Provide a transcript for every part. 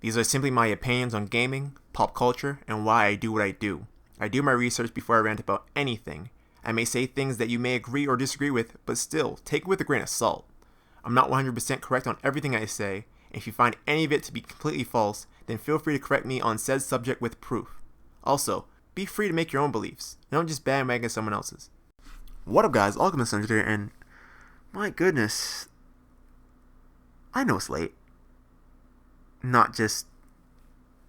These are simply my opinions on gaming, pop culture, and why I do what I do. I do my research before I rant about anything. I may say things that you may agree or disagree with, but still, take it with a grain of salt. I'm not 100% correct on everything I say, and if you find any of it to be completely false, then feel free to correct me on said subject with proof. Also, be free to make your own beliefs, and don't just bandwagon someone else's. What up, guys? Alcamest here, and my goodness, I know it's late. Not just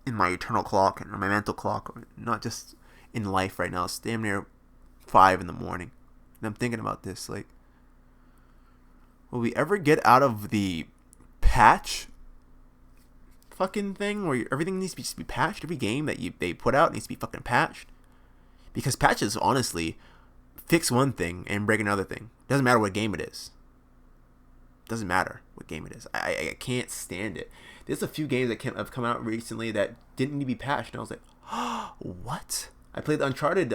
in my eternal clock or my mental clock, or not just in life right now. It's damn near 5 in the morning, and I'm thinking about this. Like, will we ever get out of the patch fucking thing where everything needs to be patched? Every game that they put out needs to be fucking patched, because patches honestly fix one thing and break another thing. Doesn't matter what game it is. Doesn't matter what game it is. I can't stand it. There's a few games that have come out recently that didn't need to be patched, and I was like, oh, what? I played the Uncharted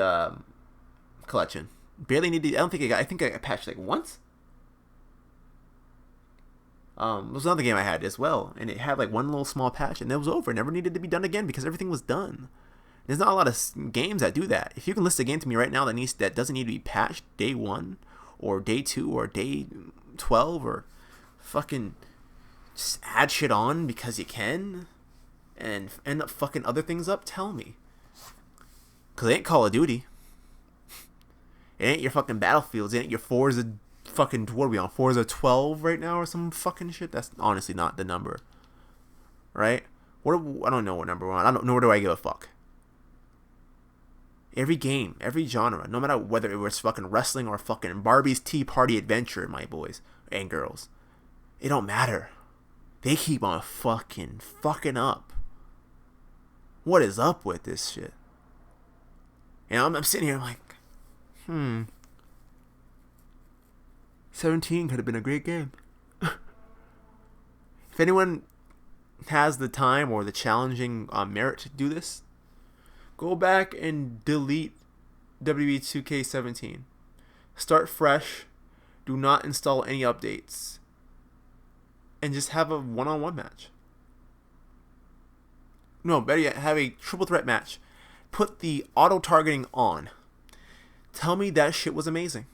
collection. Barely needed. I don't think I think I got patched like once. It was another game I had as well, and it had like one little small patch, and it was over. It never needed to be done again because everything was done. There's not a lot of games that do that. If you can list a game to me right now that doesn't need to be patched day 1 or day 2 or day 12, or fucking just add shit on because you can and end up fucking other things up, tell me. Because it ain't Call of Duty. It ain't your fucking Battlefields. It ain't your Forza fucking, what are we on? Forza 12 right now or some fucking shit? That's honestly not the number. Right? I don't know what number we're on. I don't know, where do I give a fuck? Every game, every genre, no matter whether it was fucking wrestling or fucking Barbie's Tea Party Adventure, my boys and girls, it don't matter. They keep on fucking up. What is up with this shit? And I'm sitting here like, 17 could have been a great game. If anyone has the time or the challenging merit to do this, go back and delete WWE 2K17. Start fresh. Do not install any updates. And just have a one-on-one match. No, better yet, have a triple threat match. Put the auto-targeting on. Tell me that shit was amazing.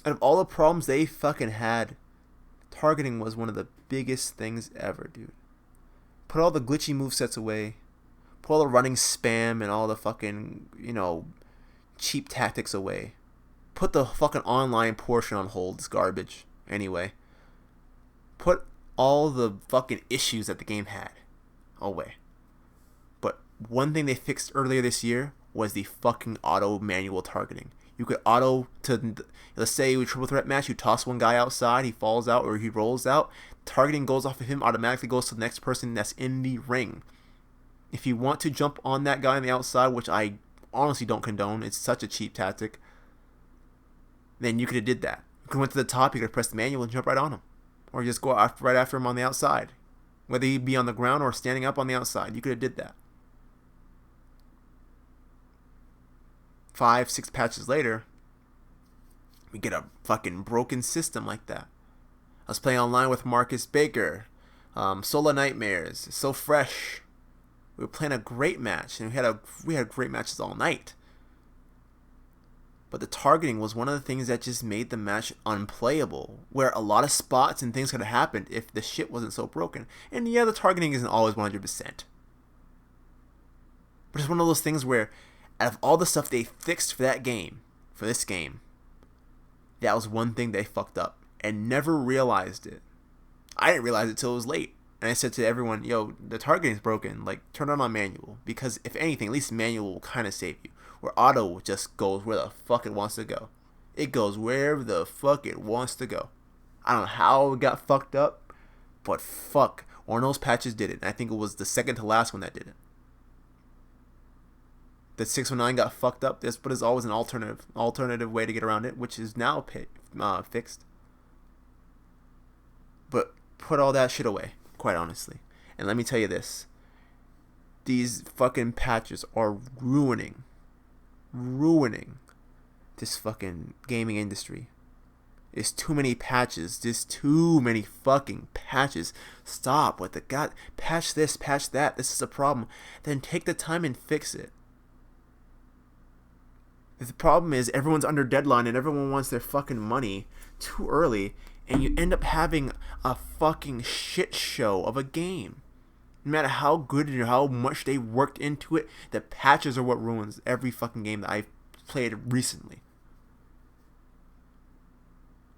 Out of all the problems they fucking had, targeting was one of the biggest things ever, dude. Put all the glitchy movesets away. Put all the running spam and all the fucking, cheap tactics away. Put the fucking online portion on hold. It's garbage. Anyway. Put all the fucking issues that the game had away. But one thing they fixed earlier this year was the fucking auto manual targeting. You could auto to, let's say you triple threat match, you toss one guy outside, he falls out or he rolls out, targeting goes off of him, automatically goes to the next person that's in the ring. If you want to jump on that guy on the outside, which I honestly don't condone, it's such a cheap tactic, then you could have did that. You could have went to the top, you could have pressed the manual and jump right on him. Or just go right after him on the outside. Whether he be on the ground or standing up on the outside, you could have did that. 5-6 patches later, we get a fucking broken system like that. I was playing online with Marcus Baker, Solo Nightmares, So Fresh. We were playing a great match, and we had great matches all night. But the targeting was one of the things that just made the match unplayable, where a lot of spots and things could have happened if the shit wasn't so broken. And yeah, the targeting isn't always 100%. But it's one of those things where, out of all the stuff they fixed for this game, that was one thing they fucked up and never realized it. I didn't realize it till it was late. And I said to everyone, yo, the targeting's broken. Like, turn it on manual. Because if anything, at least manual will kind of save you. Where auto just goes where the fuck it wants to go. It goes wherever the fuck it wants to go. I don't know how it got fucked up, but fuck. One of those patches did it. And I think it was the second to last one that did it. The 619 got fucked up. But there's always an alternative way to get around it, which is now fixed. But put all that shit away, quite honestly. And let me tell you this. These fucking patches are ruining this fucking gaming industry. There's too many patches. There's too many fucking patches. Stop with the god. Patch this, patch that. This is a problem. Then take the time and fix it. The problem is everyone's under deadline and everyone wants their fucking money too early, and you end up having a fucking shit show of a game. No matter how good and how much they worked into it, the patches are what ruins every fucking game that I've played recently.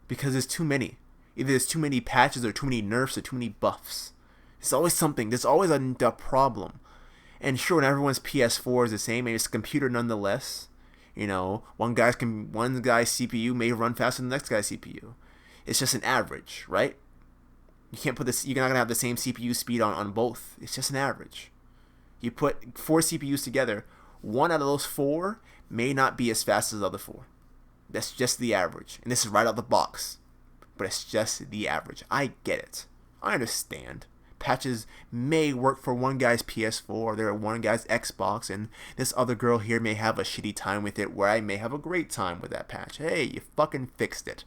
Because there's too many. Either there's too many patches or too many nerfs or too many buffs. There's always something. There's always a problem. And sure, not everyone's PS4 is the same, and it's a computer nonetheless. You know, one guy's CPU may run faster than the next guy's CPU. It's just an average, right? You can't put this. You're not gonna have the same CPU speed on both. It's just an average. You put 4 CPUs together, one out of those 4 may not be as fast as the other 4. That's just the average, and this is right out the box. But it's just the average. I get it. I understand. Patches may work for one guy's PS4, or one guy's Xbox, and this other girl here may have a shitty time with it, where I may have a great time with that patch. Hey, you fucking fixed it.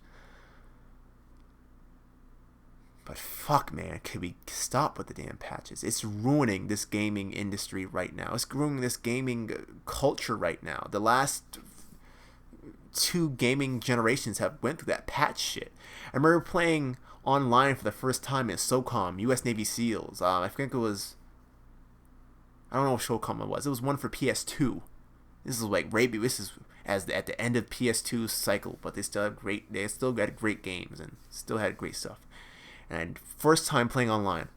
But fuck, man, can we stop with the damn patches? It's ruining this gaming industry right now. It's ruining this gaming culture right now. The last 2 gaming generations have went through that patch shit. I remember playing online for the first time in SOCOM, U.S. Navy SEALs. I think it was, I don't know what SOCOM it was. It was one for PS2. This is like this is at the end of PS2's cycle, but they still had great games and still had great stuff. And first time playing online,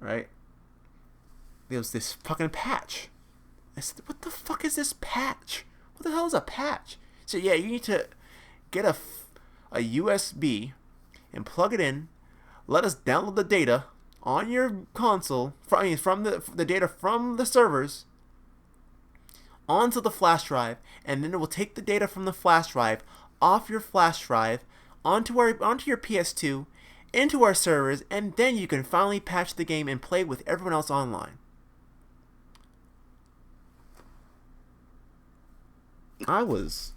right? There was this fucking patch. I said, what the fuck is this patch? What the hell is a patch? So yeah, you need to get a USB and plug it in. Let us download the data on your console from the data from the servers onto the flash drive, and then it will take the data from the flash drive off your flash drive onto your PS2 into our servers, and then you can finally patch the game and play with everyone else online. I was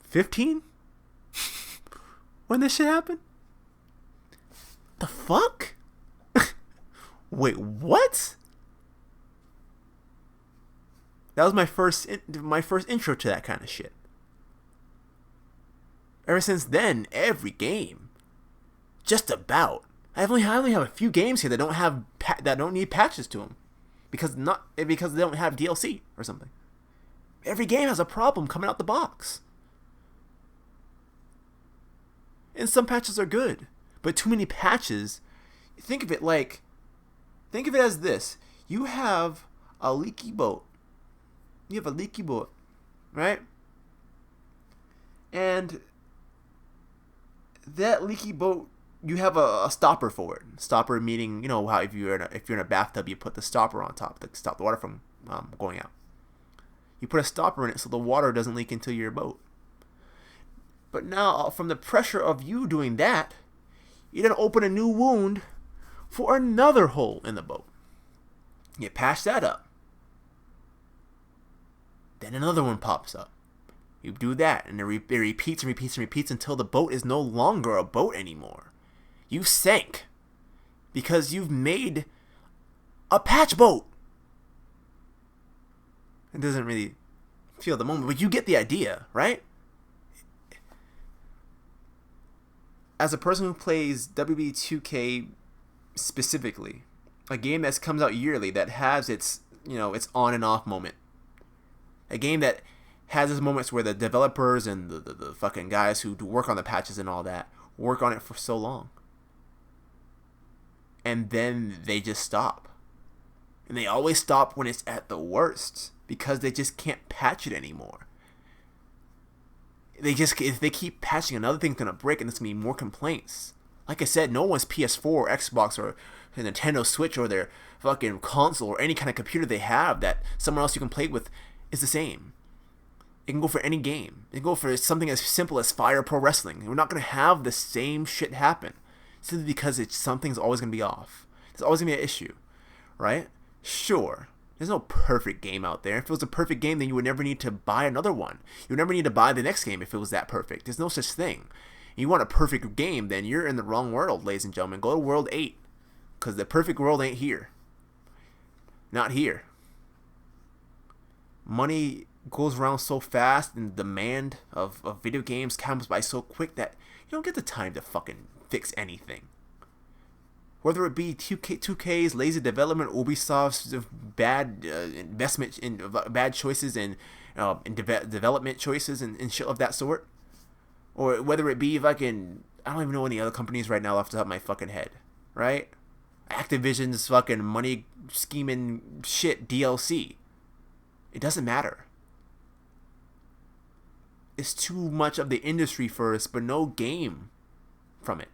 15 when this shit happened. The fuck? Wait, what? That was my first intro to that kind of shit. Ever since then, every game, just about. I only have a few games here that don't need patches to them, because they don't have DLC or something. Every game has a problem coming out the box. And some patches are good, but too many patches. Think of it as this: you have a leaky boat. Right? And that leaky boat, you have a stopper for it. Stopper meaning, you know how if you're in a bathtub, you put the stopper on top to stop the water from going out. You put a stopper in it so the water doesn't leak into your boat. But now, from the pressure of you doing that, you then open a new wound for another hole in the boat. You patch that up. Then another one pops up. You do that, and it repeats and repeats and repeats until the boat is no longer a boat anymore. You sank because you've made a patch boat. It doesn't really feel the moment, but you get the idea, right? As a person who plays WB 2K specifically, a game that comes out yearly that has its on and off moment, a game that has its moments where the developers and the fucking guys who do work on the patches and all that work on it for so long, and then they just stop, and they always stop when it's at the worst because they just can't patch it anymore. If they keep patching, another thing's gonna break, and there's gonna be more complaints. Like I said, no one's PS4 or Xbox or Nintendo Switch or their fucking console or any kind of computer they have that someone else you can play with is the same. It can go for any game. It can go for something as simple as Fire Pro Wrestling. We're not gonna have the same shit happen simply because something's always gonna be off. There's always gonna be an issue, right? Sure, There's no perfect game out there. If it was a perfect game, then you would never need to buy another one. You would never need to buy the next game if it was that perfect. There's no such thing. You want a perfect game, then you're in the wrong world, ladies and gentlemen. Go to World 8. Because the perfect world ain't here. Not here. Money goes around so fast, and the demand of video games comes by so quick that you don't get the time to fucking fix anything. Whether it be 2K's lazy development, Ubisoft's bad investment in bad choices and development choices and shit of that sort, or whether it be fucking, I don't even know any other companies right now off the top of my fucking head, right? Activision's fucking money scheming shit DLC. It doesn't matter. It's too much of the industry first, but no game from it.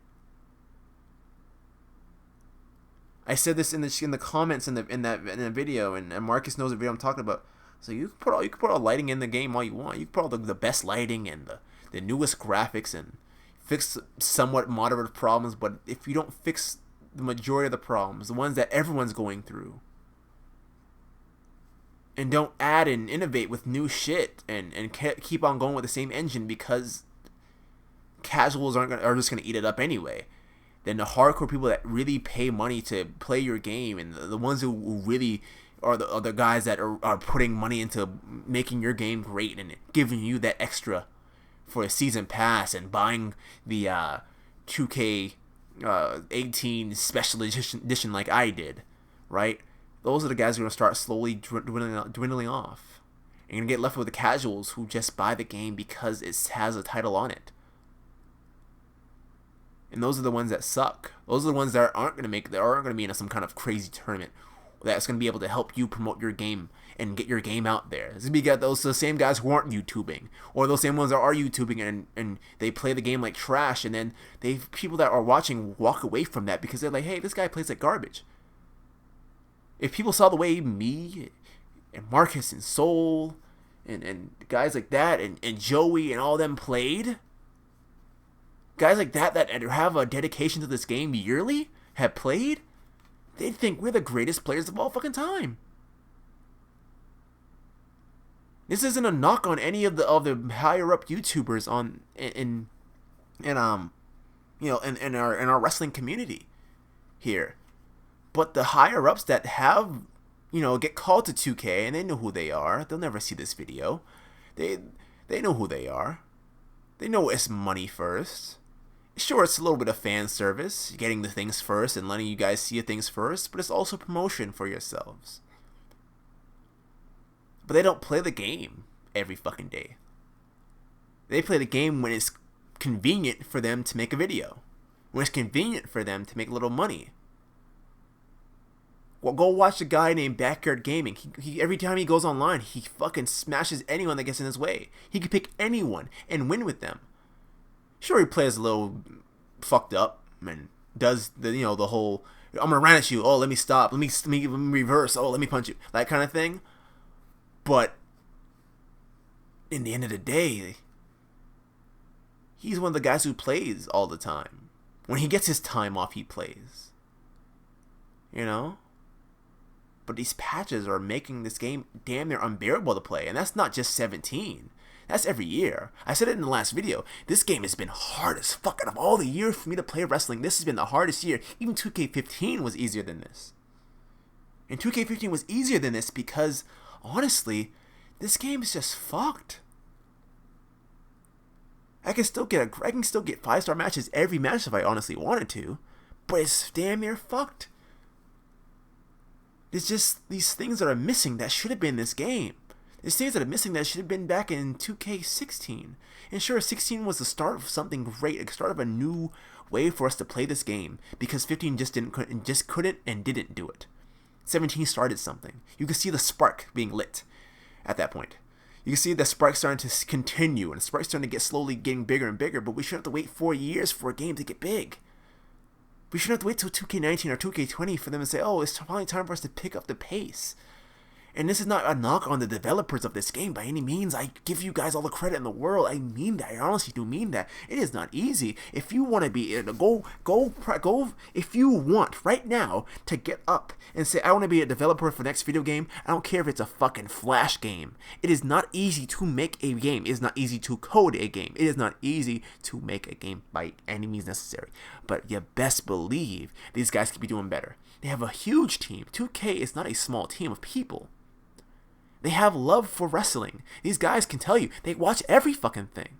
I said this in the comments in the video, and Marcus knows the video I'm talking about. So you can put all lighting in the game all you want. You can put all the best lighting and the newest graphics and fix somewhat moderate problems. But if you don't fix the majority of the problems, the ones that everyone's going through, and don't add and innovate with new shit and keep on going with the same engine because casuals are just gonna eat it up anyway, then the hardcore people that really pay money to play your game and the ones who really are the guys that are putting money into making your game great and giving you that extra for a season pass and buying the 2K 18 special edition like I did, right? Those are the guys who are going to start slowly dwindling off. You're going to get left with the casuals who just buy the game because it has a title on it. And those are the ones that suck. Those are the ones that aren't going to be in some kind of crazy tournament that's going to be able to help you promote your game and get your game out there. It's going to be the same guys who aren't YouTubing, or those same ones that are YouTubing and they play the game like trash, and then people that are watching walk away from that because they're like, hey, this guy plays like garbage. If people saw the way me and Marcus and Soul and guys like that and Joey and all them played, guys like that have a dedication to this game yearly, have played, they'd think we're the greatest players of all fucking time. This isn't a knock on any of the higher up YouTubers in our wrestling community here. But the higher ups that have, get called to 2K and they know who they are. They'll never see this video. They know who they are. They know it's money first. Sure, it's a little bit of fan service, getting the things first and letting you guys see the things first, but it's also promotion for yourselves. But they don't play the game every fucking day. They play the game when it's convenient for them to make a video. When it's convenient for them to make a little money. Well, go watch a guy named Backyard Gaming. He every time he goes online, he fucking smashes anyone that gets in his way. He can pick anyone and win with them. Sure, he plays a little fucked up and does the whole I'm gonna run at you. Oh, let me stop. Let me reverse. Oh, let me punch you. That kind of thing. But in the end of the day, he's one of the guys who plays all the time. When he gets his time off, he plays. But these patches are making this game damn near unbearable to play. And that's not just 17. That's every year. I said it in the last video. This game has been hard as fuck. Out of all the years for me to play wrestling, this has been the hardest year. Even 2K15 was easier than this. And 2K15 was easier than this because, honestly, this game is just fucked. I can still get 5-star matches every match if I honestly wanted to. But it's damn near fucked. There's just these things that are missing that should have been in this game. There's things that are missing that should have been back in 2K16. And sure, 16 was the start of something great, the start of a new way for us to play this game, because 15 just couldn't and didn't do it. 17 started something. You can see the spark being lit at that point. You can see the spark starting to continue, and the spark starting to get slowly getting bigger and bigger, but we shouldn't have to wait 4 years for a game to get big. We shouldn't have to wait till 2K19 or 2K20 for them to say, oh, it's finally time for us to pick up the pace. And this is not a knock on the developers of this game by any means. I give you guys all the credit in the world. I mean that. I honestly do mean that. It is not easy. If you want to be go. If you want right now to get up and say, I want to be a developer for the next video game. I don't care if it's a fucking Flash game. It is not easy to make a game. It is not easy to code a game. It is not easy to make a game by any means necessary. But you best believe these guys could be doing better. They have a huge team. 2K is not a small team of people. They have love for wrestling. These guys can tell you, they watch every fucking thing.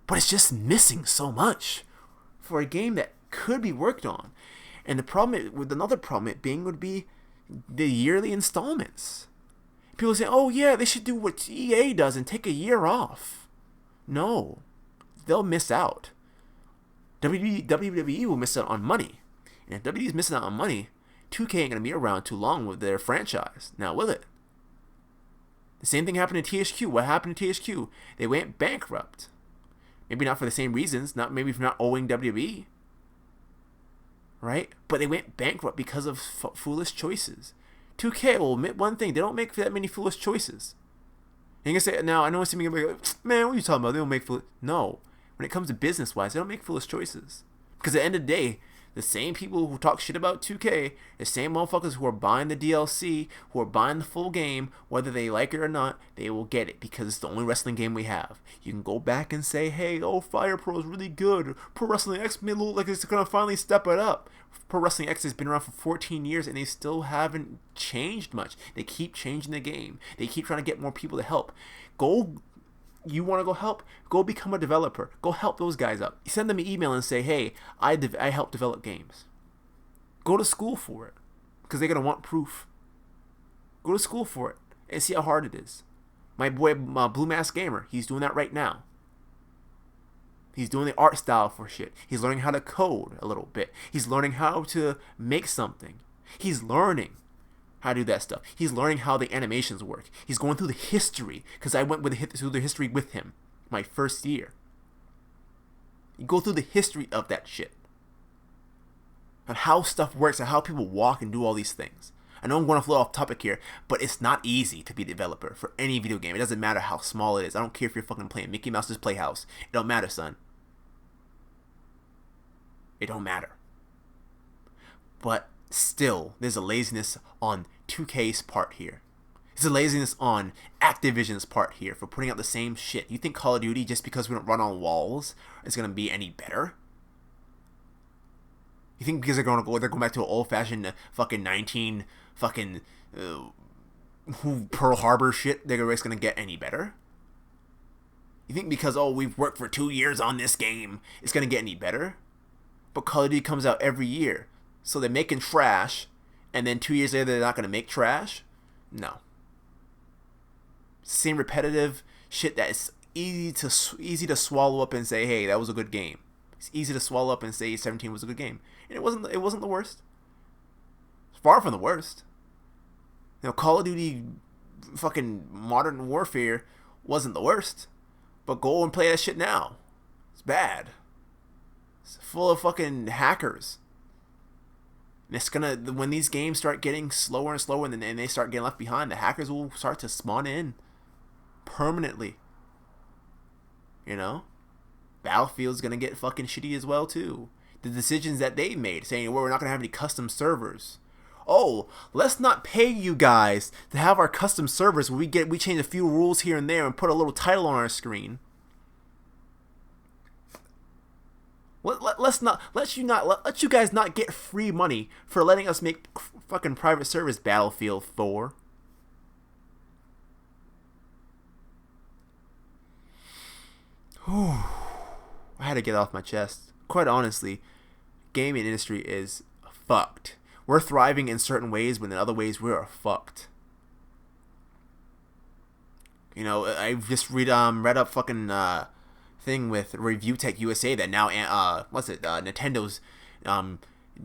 But it's just missing so much for a game that could be worked on. And the problem with another problem it being would be the yearly installments. People say, oh yeah, they should do what EA does and take a year off. No, they'll miss out. WWE will miss out on money. And if WWE is missing out on money, 2K ain't going to be around too long with their franchise. Now, will it? The same thing happened to THQ. What happened to THQ? They went bankrupt. Maybe not for the same reasons. Maybe for not owing WWE. Right? But they went bankrupt because of foolish choices. 2K will admit one thing. They don't make that many foolish choices. And you can say, now, I know some people are like, man, what are you talking about? They don't make foolish... No. When it comes to business-wise, they don't make foolish choices. Because at the end of the day, the same people who talk shit about 2K, the same motherfuckers who are buying the DLC, who are buying the full game, whether they like it or not, they will get it because it's the only wrestling game we have. You can go back and say, hey, Fire Pro is really good. Pro Wrestling X may look like it's going to finally step it up. Pro Wrestling X has been around for 14 years and they still haven't changed much. They keep changing the game. They keep trying to get more people to help. You want to go help? Go become a developer. Go help those guys out. Send them an email and say, hey, I help develop games. Go to school for it. Because they're going to want proof. Go to school for it. And see how hard it is. My boy, Blue Mask Gamer, he's doing that right now. He's doing the art style for shit. He's learning how to code a little bit. He's learning how to make something. He's learning how to do that stuff. He's learning how the animations work. He's going through the history, because I went through the history with him my first year. You go through the history of that shit. And how stuff works and how people walk and do all these things. I know I'm going to flow off topic here, but it's not easy to be a developer for any video game. It doesn't matter how small it is. I don't care if you're fucking playing Mickey Mouse's Playhouse. It don't matter, son. It don't matter. But still, there's a laziness on 2K's part here. There's a laziness on Activision's part here for putting out the same shit. You think Call of Duty, just because we don't run on walls, is going to be any better? You think because they're going back to an old-fashioned fucking 19 fucking Pearl Harbor shit, they're just going to get any better? You think because, we've worked for 2 years on this game, it's going to get any better? But Call of Duty comes out every year. So they're making trash, and then 2 years later they're not going to make trash? No. Same repetitive shit that is easy to swallow up and say, hey, that was a good game. It's easy to swallow up and say 17 was a good game. And it wasn't the worst. It's far from the worst. Call of Duty fucking Modern Warfare wasn't the worst. But go and play that shit now. It's bad. It's full of fucking hackers. And it's gonna, when these games start getting slower and slower and they start getting left behind, the hackers will start to spawn in permanently. Battlefield's gonna get fucking shitty as well too. The decisions that they made, saying, we're not gonna have any custom servers. Let's not pay you guys to have our custom servers where we change a few rules here and there and put a little title on our screen. Let you guys not get free money for letting us make fucking private service Battlefield 4. I had to get off my chest. Quite honestly, gaming industry is fucked. We're thriving in certain ways, but in other ways we are fucked. I just read up fucking thing with Review Tech USA that now Nintendo's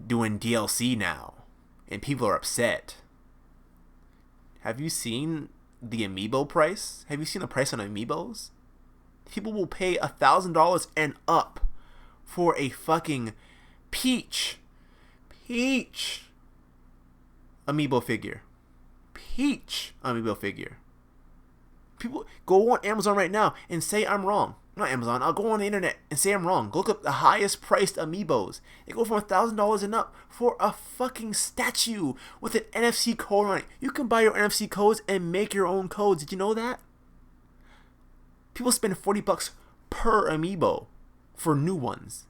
doing DLC now, and people are upset. Have you seen the amiibo price? Have you seen the price on amiibos? People will pay $1,000 and up for a fucking Peach amiibo figure. Peach amiibo figure. People go on Amazon right now and say I'm wrong. Not Amazon. I'll go on the internet and say I'm wrong. Go look up the highest priced amiibos. They go from $1,000 and up for a fucking statue with an NFC code on it. You can buy your NFC codes and make your own codes. Did you know that? People spend $40 per amiibo for new ones.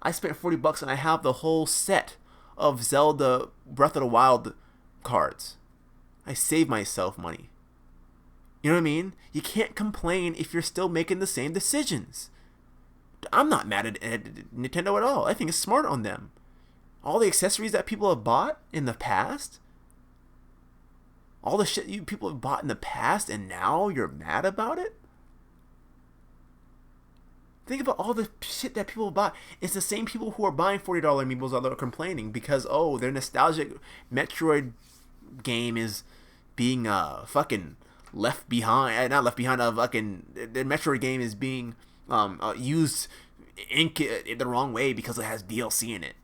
I spent $40 and I have the whole set of Zelda Breath of the Wild cards. I saved myself money. You know what I mean? You can't complain if you're still making the same decisions. I'm not mad at Nintendo at all. I think it's smart on them. All the accessories that people have bought in the past, all the shit people have bought in the past, and now you're mad about it? Think about all the shit that people bought. It's the same people who are buying $40 amiibos that are complaining because, oh, their nostalgic Metroid game is being fucking left behind. Not left behind. Fucking the Metroid game is being used the wrong way because it has DLC in it.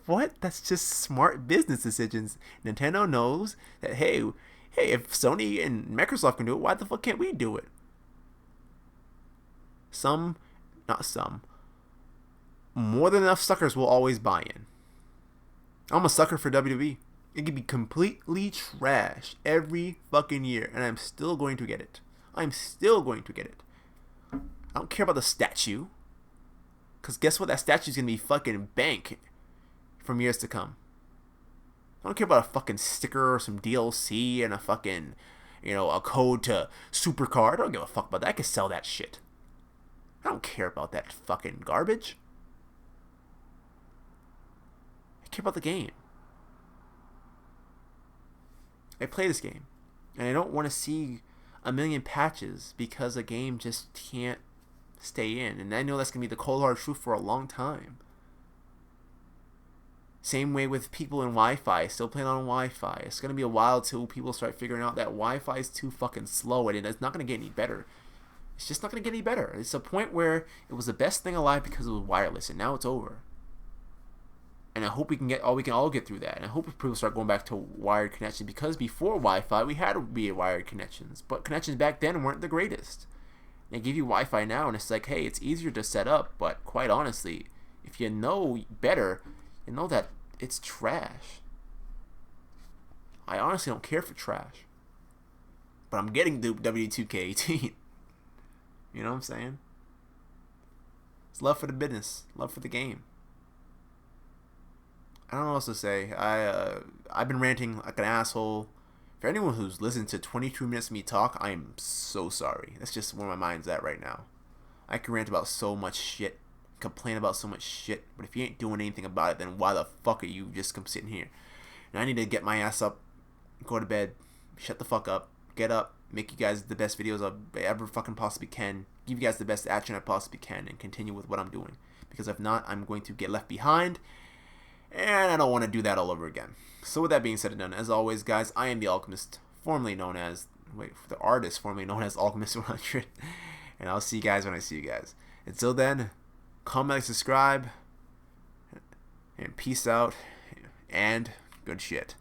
What? That's just smart business decisions. Nintendo knows that hey, if Sony and Microsoft can do it, why the fuck can't we do it? More than enough suckers will always buy in. I'm a sucker for WWE. It can be completely trash every fucking year, and I'm still going to get it. I don't care about the statue, because guess what? That statue's going to be fucking bank from years to come. I don't care about a fucking sticker or some DLC and a fucking, a code to Supercard. I don't give a fuck about that. I can sell that shit. I don't care about that fucking garbage. I care about the game. I play this game, and I don't want to see a million patches because the game just can't stay in. And I know that's going to be the cold hard truth for a long time. Same way with people in Wi-Fi, still playing on Wi-Fi. It's going to be a while till people start figuring out that Wi-Fi is too fucking slow, and it's not going to get any better. It's just not going to get any better. It's a point where it was the best thing alive because it was wireless, and now it's over. And I hope we can all get through that. And I hope people start going back to wired connections, because before Wi-Fi, we had to be wired connections. But connections back then weren't the greatest. They give you Wi-Fi now, and it's like, hey, it's easier to set up. But quite honestly, if you know better, you know that it's trash. I honestly don't care for trash. But I'm getting the W2K18. You know what I'm saying? It's love for the business. Love for the game. I don't know what else to say. I've been ranting like an asshole. For anyone who's listened to 22 minutes of me talk, I am so sorry. That's just where my mind's at right now. I can rant about so much shit, complain about so much shit, but if you ain't doing anything about it, then why the fuck are you just sitting here? And I need to get my ass up, go to bed, shut the fuck up, get up, make you guys the best videos I ever fucking possibly can, give you guys the best action I possibly can, and continue with what I'm doing. Because if not, I'm going to get left behind, and I don't want to do that all over again. So with that being said and done, as always, guys, I am the Alchemist, formerly known as, the artist formerly known as Alcamest 100, and I'll see you guys when I see you guys. Until then, comment, subscribe, and peace out, and good shit.